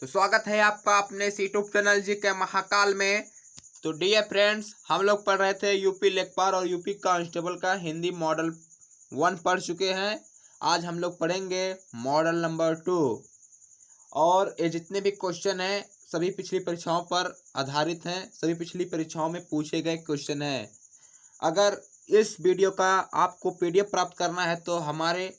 तो स्वागत है आपका अपने इस यूट्यूब चैनल जी के महाकाल में। तो डियर फ्रेंड्स, हम लोग पढ़ रहे थे यूपी लेखपाल और यूपी कांस्टेबल का हिंदी मॉडल 1 पढ़ चुके हैं। आज हम लोग पढ़ेंगे मॉडल नंबर 2। और ये जितने भी क्वेश्चन हैं सभी पिछली परीक्षाओं पर आधारित हैं, सभी पिछली परीक्षाओं में पूछे गए क्वेश्चन हैं। अगर इस वीडियो का आपको पीडीएफ प्राप्त करना है तो हमारे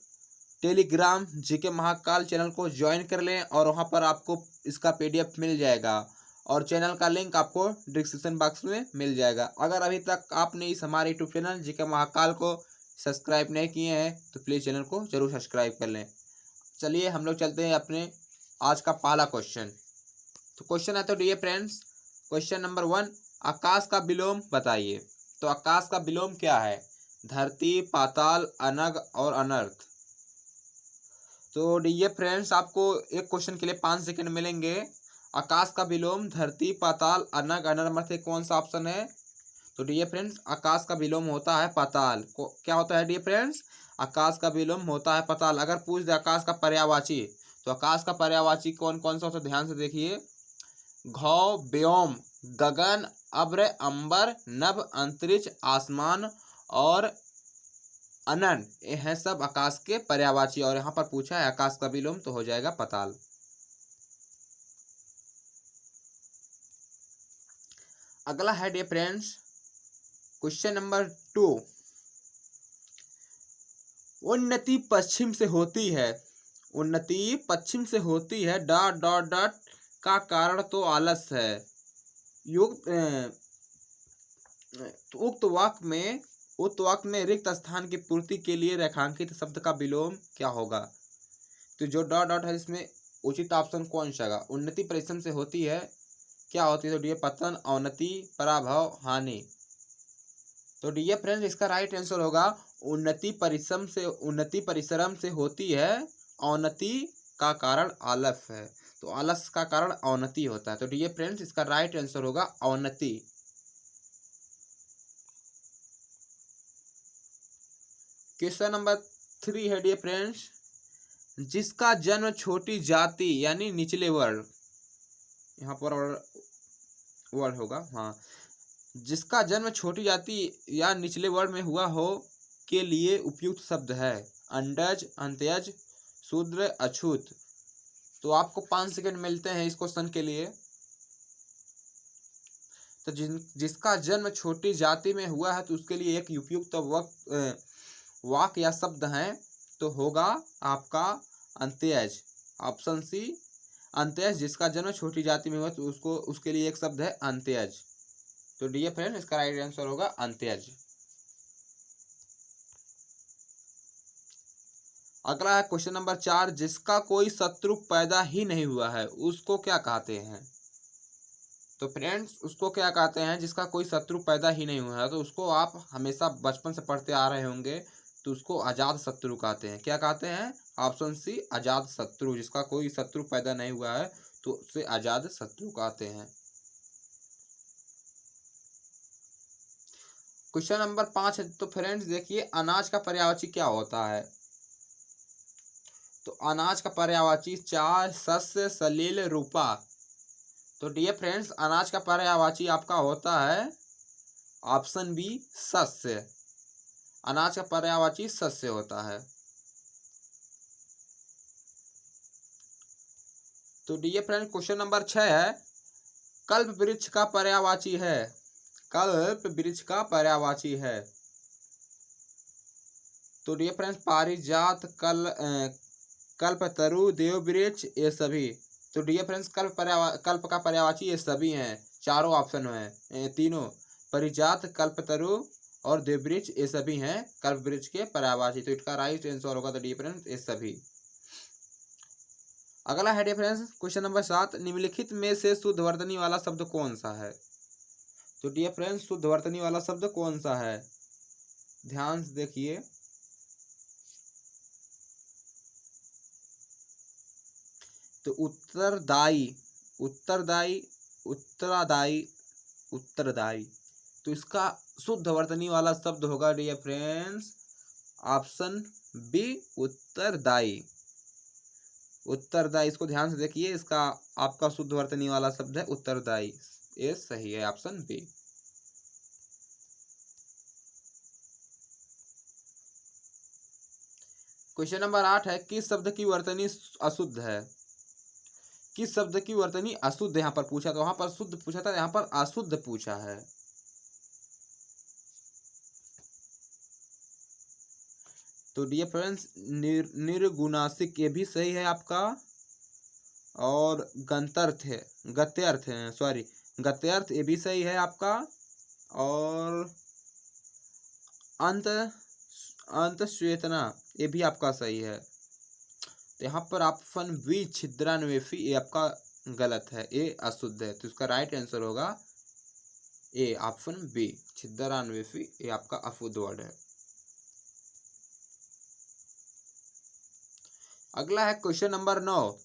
टेलीग्राम जीके महाकाल चैनल को ज्वाइन कर लें और वहां पर आपको इसका पीडीएफ मिल जाएगा और चैनल का लिंक आपको डिस्क्रिप्शन बॉक्स में मिल जाएगा। अगर अभी तक आपने इस हमारे यूट्यूब चैनल जीके महाकाल को सब्सक्राइब नहीं किए हैं तो प्लीज़ चैनल को जरूर सब्सक्राइब कर लें। चलिए हम लोग चलते हैं अपने आज का पहला क्वेश्चन। तो क्वेश्चन है तो डियर फ्रेंड्स, क्वेश्चन नंबर 1, आकाश का विलोम बताइए। तो आकाश का विलोम क्या है? धरती, पाताल, अनग और अनर्थ। तो डियर फ्रेंड्स, आपको एक क्वेश्चन के लिए 5 सेकंड मिलेंगे। आकाश का विलोम धरती, पाताल, अनग, अनर्थ में से कौन सा ऑप्शन है? तो डियर फ्रेंड्स, आकाश का विलोम होता है पाताल। क्या होता है डियर फ्रेंड्स? आकाश का विलोम होता है पाताल। अगर पूछ दे आकाश का पर्यायवाची, तो आकाश का पर्यायवाची कौन कौन सा होता है? ध्यान से देखिए। घौ, व्योम, गगन, अब्र, अंबर, नभ, अंतरिक्ष, आसमान और अनन, ये हैं सब आकाश के पर्यायवाची। और यहाँ पर पूछा है आकाश का विलोम, तो हो जाएगा पाताल। अगला है डियर फ्रेंड्स क्वेश्चन नंबर 2, उन्नति पश्चिम से होती है। उन्नति पश्चिम से होती है डॉट डॉट डॉट का कारण तो आलस है। युक्त उक्त वाक्य में रिक्त स्थान की पूर्ति के लिए रेखांकित शब्द का विलोम क्या होगा? तो जो डॉट डॉट है इसमें उचित ऑप्शन कौन सा होगा? उन्नति परिश्रम से होती है, क्या होती है? तो डियर पतन, अवनति, पराभव, हानि। तो डियर फ्रेंड्स, इसका राइट आंसर होगा उन्नति परिश्रम से होती है, अवनति का कारण आलस है। तो आलस का कारण अवनति होता है। तो डियर फ्रेंड्स, इसका राइट आंसर होगा अवनति। क्वेश्चन नंबर 3 है डियर फ्रेंड्स, जिसका जन्म छोटी जाति यानी निचले वर्ग, यहाँ पर वर्ड होगा, हाँ, जिसका जन्म छोटी जाति या निचले वर्ग में हुआ हो के लिए उपयुक्त शब्द है अंडज, अंत्यज, शूद्र, अछूत। तो आपको 5 सेकंड मिलते हैं इस क्वेश्चन के लिए। तो जिसका जन्म छोटी जाति में हुआ है तो उसके लिए एक उपयुक्त वाक्य या शब्द है, तो होगा आपका अंत्यज, ऑप्शन सी अंत्यज। जिसका जन्म छोटी जाति में हुआ तो उसके लिए एक शब्द है अंत्यज। तो डियर फ्रेंड, इसका राइट आंसर होगा अंत्यज। अगला है क्वेश्चन नंबर 4, जिसका कोई शत्रु पैदा ही नहीं हुआ है उसको क्या कहते हैं? तो फ्रेंड्स, उसको क्या कहते हैं जिसका कोई शत्रु पैदा ही नहीं हुआ है? तो उसको आप हमेशा बचपन से पढ़ते आ रहे होंगे, तो उसको अजात शत्रु कहते हैं। क्या कहते हैं? ऑप्शन सी अजात शत्रु। जिसका कोई शत्रु पैदा नहीं हुआ है तो उसे अजात शत्रु कहते हैं। क्वेश्चन नंबर 5 है तो फ्रेंड्स देखिए, अनाज का पर्यायवाची क्या होता है? तो अनाज का पर्यायवाची चाय, शस्य, सलील, रूपा। तो डियर फ्रेंड्स, अनाज का पर्यायवाची आपका होता है ऑप्शन बी शस्य। अनाज का पर्यायवाची शस्य होता है। तो डियर फ्रेंड्स, क्वेश्चन नंबर 6 है, कल्प वृक्ष का पर्यायवाची है। कल्प वृक्ष का पर्यायवाची है। तो डियर फ्रेंड्स, पारिजात, कल्पतरु, देववृक्ष, ये सभी। तो डियर फ्रेंड्स, कल्प का पर्यायवाची ये सभी हैं, चारों ऑप्शन हैं, तीनों परिजात, कल्पतरु और देववृक्ष, ये सभी हैं कल्प वृक्ष के पर्यायवाची। तो इसका राइट आंसर होगा तो डियर फ्रेंड्स ये सभी। अगला है डियर फ्रेंड्स क्वेश्चन नंबर 7, निम्नलिखित में से शुद्धवर्तनी वाला शब्द कौन सा है? तो डियर फ्रेंड्स, शुद्धवर्तनी वाला शब्द कौन सा है? ध्यान से देखिए। तो उत्तरदायी, उत्तरदायी, उत्तरादायी, उत्तरदायी। तो इसका शुद्धवर्तनी वाला शब्द होगा डियर फ्रेंड्स ऑप्शन बी उत्तरदायी। उत्तरदायी, इसको ध्यान से देखिए, इसका आपका शुद्ध वर्तनी वाला शब्द है उत्तरदायी। ये सही है, ऑप्शन बी। क्वेश्चन नंबर 8 है, किस शब्द की वर्तनी अशुद्ध है? किस शब्द की वर्तनी अशुद्ध यहाँ पर पूछा, तो वहां पर शुद्ध पूछा था, यहाँ पर अशुद्ध पूछा है। तो डियर फ्रेंड्स, निर्गुणासिक ये भी सही है आपका, और गंतर्थ है, गत्यर्थ है, सॉरी गत्यर्थ ये भी सही है आपका, और अंत अंत श्वेतना ये भी आपका सही है। तो यहाँ पर ऑप्शन बी छिद्रान्वेषी ये आपका गलत है, ये अशुद्ध है। तो इसका राइट आंसर होगा ए, ऑप्शन बी छिद्रान्वेषी ये आपका अशुद्ध वर्ड है। अगला है क्वेश्चन नंबर 9,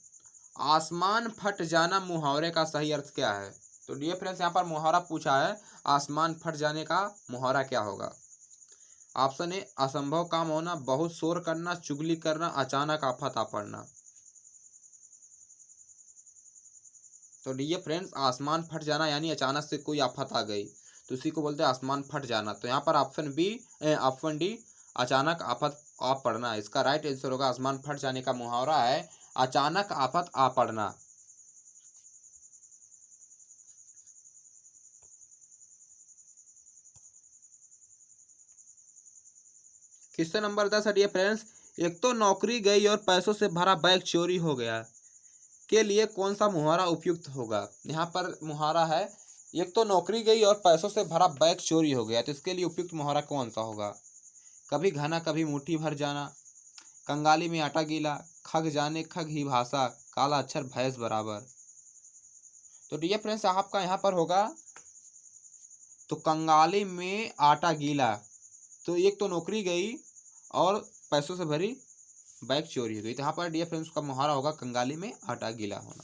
आसमान फट जाना मुहावरे का सही अर्थ क्या है? तो डियर फ्रेंड्स, यहाँ पर मुहावरा पूछा है, आसमान फट जाने का मुहावरा क्या होगा? ऑप्शन ए असंभव काम होना, बहुत शोर करना, चुगली करना, अचानक आफत आ पड़ना। तो डियर फ्रेंड्स, आसमान फट जाना यानी अचानक से कोई आफत आ गई, तो उसी को बोलते हैं आसमान फट जाना। तो यहाँ पर ऑप्शन बी, ऑप्शन डी अचानक आफत आ पड़ना, इसका राइट आंसर होगा। आसमान फट जाने का मुहावरा है अचानक आफत आ पड़ना। क्वेश्चन नंबर 10 है डियर फ्रेंड्स, एक तो नौकरी गई और पैसों से भरा बैग चोरी हो गया के लिए कौन सा मुहावरा उपयुक्त होगा? यहाँ पर मुहावरा है, एक तो नौकरी गई और पैसों से भरा बैग चोरी हो गया, तो इसके लिए उपयुक्त मुहावरा कौन सा होगा? कभी घना कभी मुट्ठी भर जाना, कंगाली में आटा गीला, खग जाने खग ही भाषा, काला अक्षर भैंस बराबर। तो डियर फ्रेंड्स, आपका यहाँ पर होगा तो कंगाली में आटा गीला, तो एक तो नौकरी गई और पैसों से भरी बैग चोरी हो गई, तो यहाँ पर डियर फ्रेंड्स का मुहावरा होगा कंगाली में आटा गीला होना।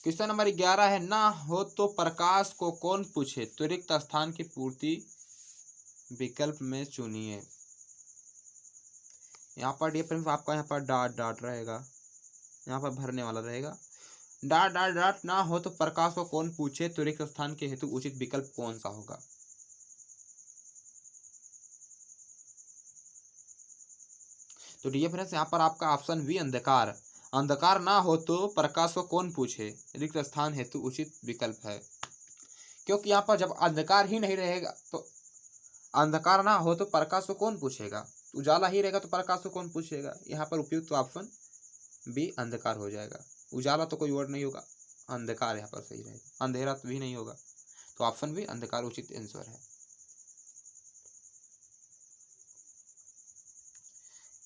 क्वेश्चन नंबर 11 है, ना हो तो प्रकाश को कौन पूछे, तो रिक्त स्थान की पूर्ति विकल्प में चुनिए। यहाँ पर डियर फ्रेंड्स आपका यहाँ पर डॉट डॉट रहेगा, यहाँ पर भरने वाला रहेगा, डॉट डॉट डॉट, ना हो तो प्रकाश को कौन पूछे, तो रिक्त स्थान के हेतु उचित विकल्प कौन सा होगा? तो डियर फ्रेंड्स, यहाँ पर आपका ऑप्शन बी अंधकार, अंधकार ना हो तो प्रकाश को कौन पूछे, रिक्त स्थान हेतु उचित विकल्प है। क्योंकि यहाँ पर जब अंधकार ही नहीं रहेगा तो अंधकार ना हो तो प्रकाश को कौन पूछेगा, उजाला ही रहेगा तो प्रकाश को कौन पूछेगा। यहाँ पर उपयुक्त तो ऑप्शन बी अंधकार हो जाएगा, उजाला तो कोई वर्ड नहीं होगा, अंधकार यहाँ पर सही रहेगा, अंधेरा तो भी नहीं होगा, तो ऑप्शन बी अंधकार उचित आंसर है।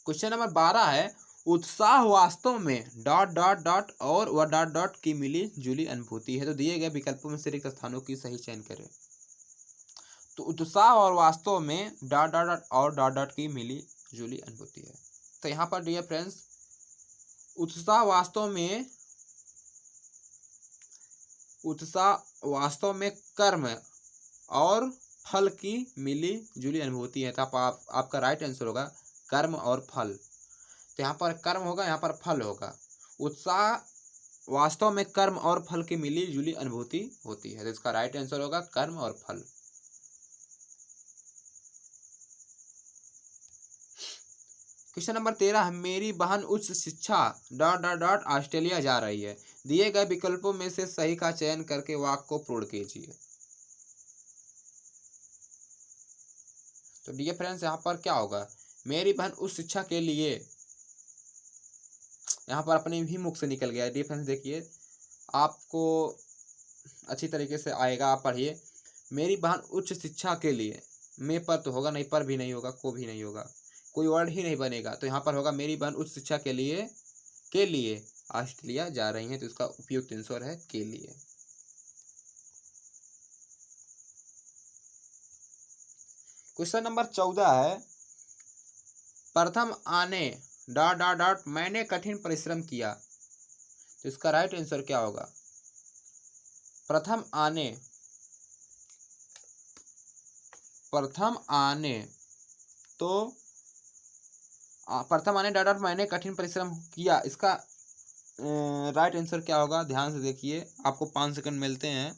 क्वेश्चन नंबर 12 है, उत्साह वास्तव में डॉट डॉट डॉट और व डॉट डॉट की मिली जुली अनुभूति है, तो दिए गए विकल्पों में से रिक्त स्थानों की सही चयन करें। तो उत्साह और वास्तव में डॉट डॉट डॉट और डॉट डॉट की मिली जुली अनुभूति है। तो यहाँ पर डियर फ्रेंड्स, उत्साह वास्तव में कर्म और फल की मिली जुली अनुभूति है, तो आपका राइट आंसर होगा कर्म और फल। तो यहाँ पर कर्म होगा, यहाँ पर फल होगा। उत्साह वास्तव में कर्म और फल की मिली जुली अनुभूति होती है, तो इसका राइट आंसर होगा कर्म और फल। क्वेश्चन नंबर 13 है, मेरी बहन उच्च शिक्षा डॉट डॉट डॉट ऑस्ट्रेलिया जा रही है, दिए गए विकल्पों में से सही का चयन करके वाक्य को पूर्ण कीजिए। तो डियर फ्रेंड्स, यहाँ पर क्या होगा, मेरी बहन उच्च शिक्षा के लिए, यहाँ पर अपने भी मुख से निकल गया। डियर फ्रेंड्स देखिए, आपको अच्छी तरीके से आएगा, आप पढ़िए, मेरी बहन उच्च शिक्षा के लिए, मैं पर तो होगा नहीं, पर भी नहीं होगा, को भी नहीं होगा, कोई वर्ड ही नहीं बनेगा, तो यहाँ पर होगा मेरी बहन उच्च शिक्षा के लिए ऑस्ट्रेलिया जा रही हैं, तो इसका उपयुक्त आंसर है के लिए। क्वेश्चन नंबर 14 है, प्रथम आने डॉट डॉट डॉट मैंने कठिन परिश्रम किया, तो इसका राइट आंसर क्या होगा? प्रथम आने तो प्रथम आने डॉट डॉट मैंने कठिन परिश्रम किया, इसका राइट आंसर क्या होगा? ध्यान से देखिए, आपको 5 सेकंड मिलते हैं।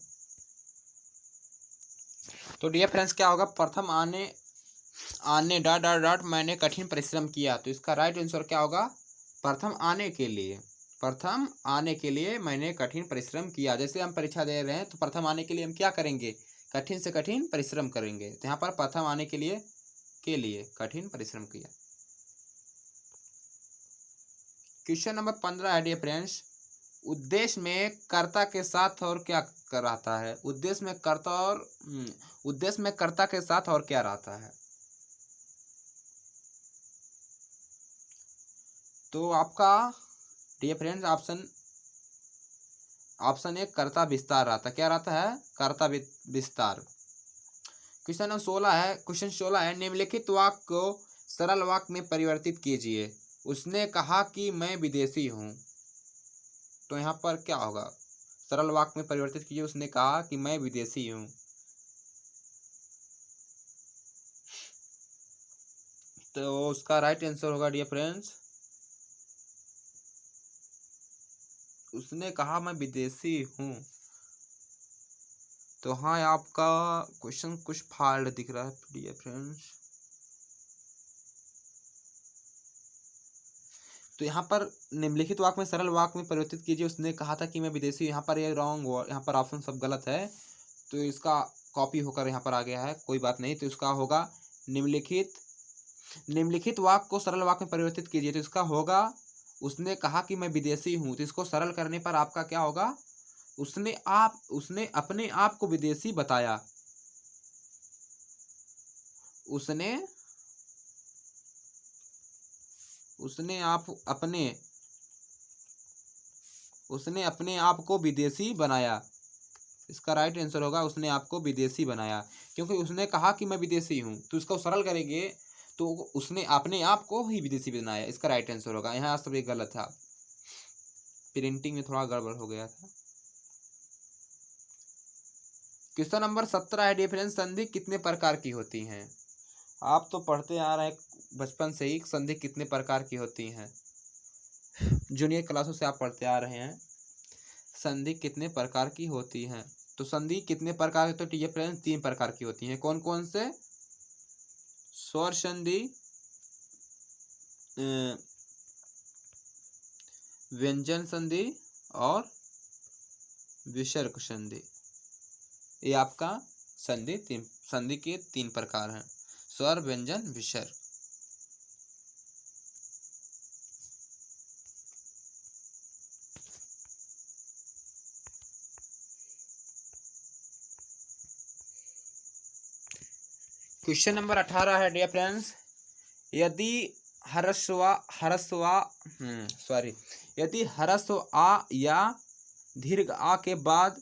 तो डियर फ्रेंड्स क्या होगा? प्रथम आने डॉट डॉट डॉट मैंने कठिन परिश्रम किया, तो इसका राइट आंसर क्या होगा? प्रथम आने के लिए मैंने कठिन परिश्रम किया। जैसे हम परीक्षा दे रहे हैं तो प्रथम आने के लिए हम क्या करेंगे? कठिन से कठिन परिश्रम करेंगे। तो यहाँ पर प्रथम आने के लिए कठिन परिश्रम किया। क्वेश्चन नंबर 15 है डियर फ्रेंड्स, उद्देश्य में कर्ता के साथ और क्या रहता है? उद्देश्य में कर्ता के साथ और क्या रहता है? तो आपका डियर फ्रेंड्स ऑप्शन एक कर्ता विस्तार रहता है। क्या रहता है? कर्ता विस्तार। क्वेश्चन 16 है, निम्नलिखित वाक्य को सरल वाक्य में परिवर्तित कीजिए। उसने कहा कि मैं विदेशी हूँ। तो यहाँ पर क्या होगा? सरल वाक्य में परिवर्तित कीजिए। उसने कहा कि मैं विदेशी हूँ। तो उसका राइट आंसर होगा डियर फ्रेंड्स, उसने कहा मैं विदेशी हूँ। तो हाँ, आपका क्वेश्चन कुछ फॉल्ट दिख रहा है डियर फ्रेंड्स। तो यहाँ पर निम्नलिखित वाक्य में सरल वाक्य में परिवर्तित कीजिए। उसने कहा था कि मैं विदेशी, यहाँ पर ये रॉन्ग हुआ, यहाँ पर ऑप्शन सब गलत है। तो इसका कॉपी होकर यहाँ पर आ गया है, कोई बात नहीं। तो इसका होगा निम्नलिखित वाक्य को सरल वाक्य में परिवर्तित कीजिए। तो इसका होगा उसने कहा कि मैं विदेशी हूँ। तो इसको सरल करने पर आपका क्या होगा? उसने अपने आप को विदेशी बताया। उसने अपने आप को विदेशी बनाया। इसका राइट आंसर होगा उसने आपको विदेशी बनाया, क्योंकि उसने कहा कि मैं विदेशी हूँ। तो इसको सरल करेंगे तो उसने अपने आप को ही विदेशी बनाया। इसका राइट आंसर होगा। यहाँ सब एक गलत था, प्रिंटिंग में थोड़ा गड़बड़ हो गया था। क्वेश्चन नंबर 17 है डियर फ्रेंड्स, संधि कितने प्रकार की होती हैं? आप तो पढ़ते आ रहे हैं बचपन से ही, संधि कितने प्रकार की होती हैं? जूनियर क्लासों से आप पढ़ते आ रहे हैं, संधि कितने प्रकार की होती हैं? तो संधि कितने प्रकार की? तो डियर फ्रेंड्स 3 प्रकार की होती हैं। कौन कौन से? स्वर संधि, व्यंजन संधि और विसर्ग संधि। ये आपका संधि के 3 प्रकार हैं, स्वर, व्यंजन, विसर्ग। क्वेश्चन नंबर 18 है डियर फ्रेंड्स, यदि ह्रस्व आ या दीर्घ आ के बाद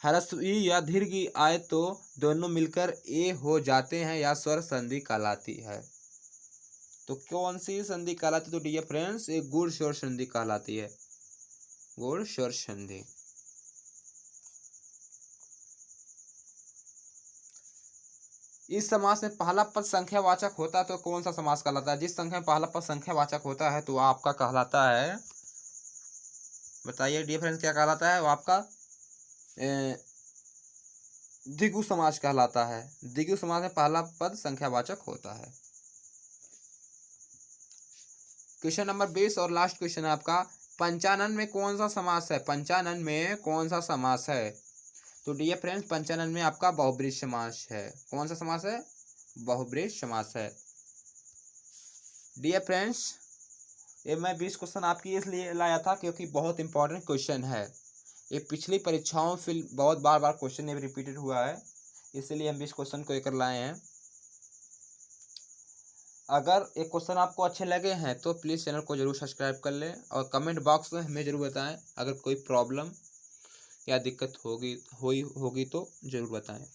ह्रस्व ई या दीर्घ ई आए तो दोनों मिलकर ए हो जाते हैं या स्वर संधि कहलाती है। तो कौन सी संधि कहलाती है? तो डियर फ्रेंड्स एक गुण स्वर संधि कहलाती है, गुण स्वर संधि। इस समास में पहला पद संख्यावाचक होता है तो कौन सा समास कहलाता है? जिस संख्या में पहला पद संख्यावाचक होता है तो आपका कहलाता है, बताइए डियर फ्रेंड्स क्या कहलाता है? वो आपका द्विगु समास कहलाता है। द्विगु समास में पहला पद संख्यावाचक होता है। क्वेश्चन नंबर 20 और लास्ट क्वेश्चन है आपका, पंचानन में कौन सा समास है? पंचानन में कौन सा समास है? तो डियर फ्रेंड्स पंचानन में आपका बहुब्रीहि समास है। कौन सा समास है? बहुब्रीहि समास है। डियर फ्रेंड्स ये मैं 20 क्वेश्चन आपकी इसलिए लाया था क्योंकि बहुत इंपॉर्टेंट क्वेश्चन है। ये पिछली परीक्षाओं में बहुत बार क्वेश्चन ये रिपीटेड हुआ है, इसलिए हम 20 क्वेश्चन को लेकर लाए हैं। अगर ये क्वेश्चन आपको अच्छे लगे हैं तो प्लीज़ चैनल को जरूर सब्सक्राइब कर लें और कमेंट बॉक्स में हमें ज़रूर बताएं। अगर कोई प्रॉब्लम या दिक्कत होगी तो ज़रूर बताएं।